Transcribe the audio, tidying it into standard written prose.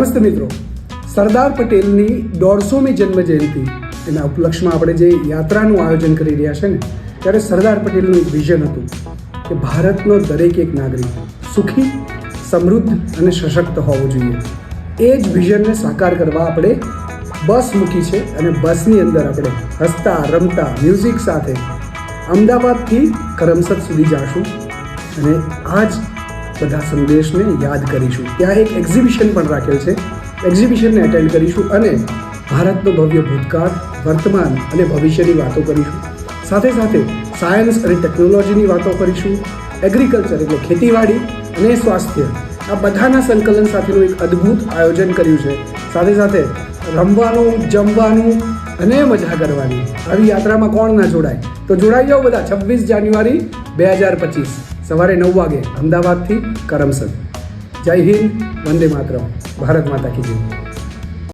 નમસ્તે મિત્રો, સરદાર પટેલની 150મી જન્મ જયંતિ એના ઉપલક્ષમાં આપણે જે યાત્રાનું આયોજન કરી રહ્યા છે ને, ત્યારે સરદાર પટેલનું એક વિઝન હતું કે ભારતનો દરેક એક નાગરિક સુખી, સમૃદ્ધ અને સશક્ત હોવો જોઈએ. એ જ વિઝનને સાકાર કરવા આપણે બસ મૂકી છે અને બસની અંદર આપણે હસતા રમતા મ્યુઝિક સાથે અમદાવાદથી કરમસદ સુધી જઈશું અને આ જ બધા સંદેશને યાદ કરીશું. ત્યાં એક એક્ઝિબિશન પણ રાખેલ છે. એક્ઝિબિશનને એટેન્ડ કરીશું અને ભારતનો ભવ્ય ભૂતકાળ, વર્તમાન અને ભવિષ્યની વાતો કરીશું. સાથે સાથે સાયન્સ અને ટેકનોલોજીની વાતો કરીશું. એગ્રીકલ્ચર એટલે ખેતીવાડી અને સ્વાસ્થ્ય, આ બધાના સંકલન સાથેનું એક અદ્ભુત આયોજન કર્યું છે. સાથે સાથે રમવાનું, જમવાનું અને મજા કરવાની આવી યાત્રામાં કોણ ના જોડાય? તો જોડાઈ જાઓ બધા 26 જાન્યુઆરી 2025 સવારે 9 વાગે અમદાવાદથી કરમસદ. જય હિન્દ, વંદે માતરમ, ભારત માતા કી જય.